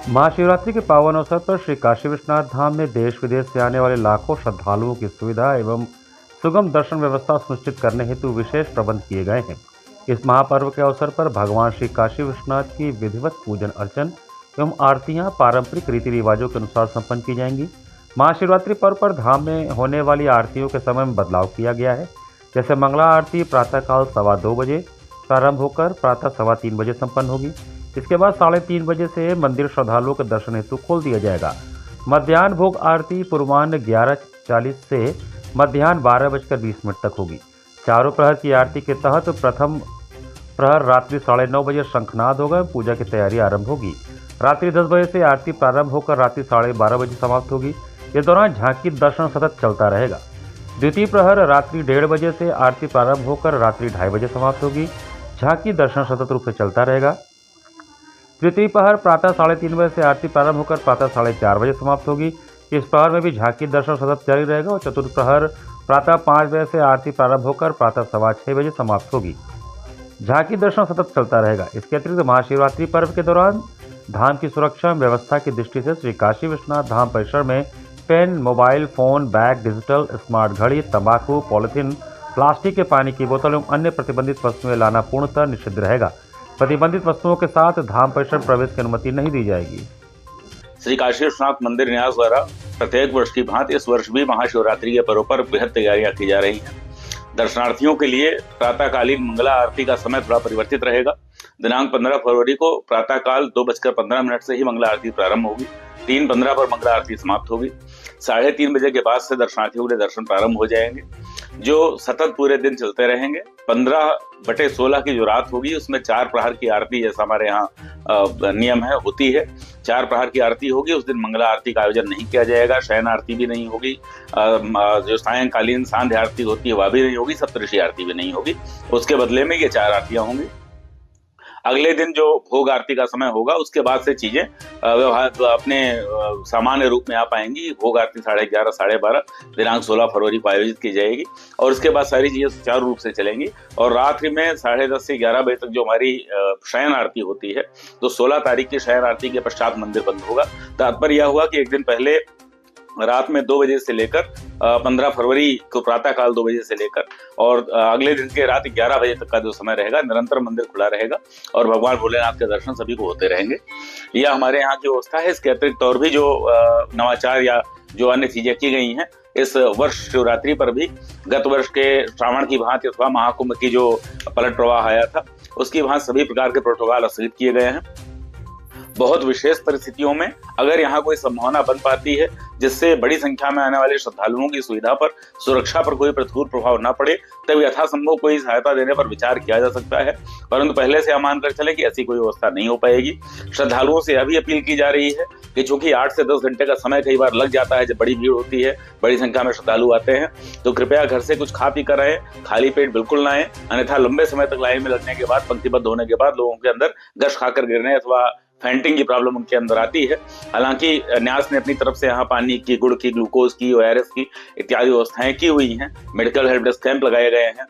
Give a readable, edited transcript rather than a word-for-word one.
महाशिवरात्रि के पावन अवसर पर श्री काशी विश्वनाथ धाम में देश विदेश से आने वाले लाखों श्रद्धालुओं की सुविधा एवं सुगम दर्शन व्यवस्था सुनिश्चित करने हेतु विशेष प्रबंध किए गए हैं। इस महापर्व के अवसर पर भगवान श्री काशी विश्वनाथ की विधिवत पूजन अर्चन एवं आरतियां पारंपरिक रीति रिवाजों के अनुसार संपन्न की जाएंगी। महाशिवरात्रि पर्व पर धाम में होने वाली आरतियों के समय में बदलाव किया गया है। जैसे मंगला आरती प्रातःकाल 2:15 बजे प्रारंभ होकर प्रातः 3:15 बजे संपन्न होगी। इसके बाद 3:30 बजे से मंदिर श्रद्धालुओं के दर्शन हेतु खोल दिया जाएगा। मध्याह्न भोग आरती पूर्वाह्न 11:40 से मध्याह्न 12:20 तक होगी। चारों प्रहर की आरती के तहत प्रथम प्रहर रात्रि 9:30 बजे शंखनाद होगा। पूजा की तैयारी आरंभ होगी। रात्रि 10 बजे से आरती प्रारंभ होकर रात्रि 12:30 बजे समाप्त होगी। इस दौरान झांकी दर्शन सतत चलता रहेगा। द्वितीय प्रहर रात्रि 1:30 बजे से आरती प्रारंभ होकर रात्रि 2:30 बजे समाप्त होगी। झांकी दर्शन सतत रूप से चलता रहेगा। तृतीय प्रहर प्रातः 3:30 बजे से आरती प्रारंभ होकर प्रातः 4:30 बजे समाप्त होगी। इस प्रहर में भी झांकी दर्शन सतत जारी रहेगा और चतुर्थ प्रहर प्रातः 5 बजे से आरती प्रारंभ होकर प्रातः 6:15 बजे समाप्त होगी। झांकी दर्शन सतत चलता रहेगा। इसके अतिरिक्त महाशिवरात्रि पर्व के दौरान धाम की सुरक्षा एवं व्यवस्था की दृष्टि से श्री काशी विश्वनाथ धाम परिसर में pen, mobile phone, bag, digital smart घड़ी, तंबाकू, पॉलिथीन, प्लास्टिक के पानी की बोतल एवं अन्य प्रतिबंधित वस्तुएं लाना पूर्णतः निषिद्ध रहेगा। प्रतिबंधित वस्तुओं के साथ धाम परिसर प्रवेश की अनुमति नहीं दी जाएगी। श्री काशी विश्वनाथ मंदिर न्यास द्वारा प्रत्येक वर्ष की भांति इस वर्ष भी महाशिवरात्रि के पर्व पर बेहद तैयारियां की जा रही हैं। दर्शनार्थियों के लिए प्रातःकालीन मंगला आरती का समय थोड़ा परिवर्तित रहेगा। दिनांक 15 फरवरी को प्रातःकाल 2:15 से ही मंगला आरती प्रारंभ होगी। 3:15 पर मंगला आरती समाप्त होगी। 3:30 बजे के बाद से दर्शनार्थियों के लिए दर्शन प्रारंभ हो जाएंगे, जो सतत पूरे दिन चलते रहेंगे। 15/16 की जो रात होगी उसमें 4 प्रहर की आरती, जैसा हमारे यहाँ नियम है, होती है। 4 प्रहर की आरती होगी। उस दिन मंगला आरती का आयोजन नहीं किया जाएगा। शयन आरती भी नहीं होगी। जो सायंकालीन सांध्य आरती होती है वह भी नहीं होगी। सप्तऋषि आरती भी नहीं होगी। उसके बदले में ये 4 आरतियां होंगी। अगले दिन जो भोग आरती का समय होगा उसके बाद से चीजें अपने सामान्य रूप में आ पाएंगी। भोग आरती 11:30 12:30 दिनांक 16 फरवरी को आयोजित की जाएगी और उसके बाद सारी चीजें सुचारू रूप से चलेंगी। और रात्रि में 10:30 से 11 बजे तक जो हमारी शयन आरती होती है, तो 16 तारीख की शयन आरती के पश्चात मंदिर बंद होगा। तात्पर्य यह हुआ कि एक दिन पहले रात में 2 बजे से लेकर 15 फरवरी को प्रातःकाल 2 बजे से लेकर और अगले दिन के रात 11 बजे तक का जो समय रहेगा, निरंतर मंदिर खुला रहेगा और भगवान भोलेनाथ के दर्शन सभी को होते रहेंगे। यह हमारे यहाँ की व्यवस्था है। इसके अतिरिक्त और भी जो नवाचार या जो अन्य चीजें की गई हैं इस वर्ष शिवरात्रि पर भी, गत वर्ष के श्रावण की भांति अथवा महाकुंभ की जो पलट प्रवाह आया था उसकी भांति सभी प्रकार के प्रोटोकॉल स्थगित किए गए हैं। बहुत विशेष परिस्थितियों में अगर यहाँ कोई संभावना बन पाती है जिससे बड़ी संख्या में आने वाले श्रद्धालुओं की सुविधा पर, सुरक्षा पर कोई प्रतिकूल प्रभाव न पड़े, तब यथासंभव कोई सहायता देने पर विचार किया जा सकता है। परंतु पहले से हम मानकर चले कि ऐसी कोई व्यवस्था नहीं हो पाएगी। श्रद्धालुओं से यह भी अपील की जा रही है कि चूंकि 8 से 10 घंटे का समय कई बार लग जाता है जब बड़ी भीड़ होती है, बड़ी संख्या में श्रद्धालु आते हैं, तो कृपया घर से कुछ खा पी कर आए, खाली पेट बिल्कुल ना आए, अन्यथा लंबे समय तक लाइन में लगने के बाद, पंक्तिबद्ध होने के बाद लोगों के अंदर गश खाकर गिरने अथवा फेंटिंग की प्रॉब्लम उनके अंदर आती है। हालांकि न्यास ने अपनी तरफ से यहाँ पानी की, गुड़ की, ग्लूकोज की, ORS की इत्यादि व्यवस्थाएं की हुई हैं। मेडिकल हेल्प डेस्क कैंप लगाए गए हैं।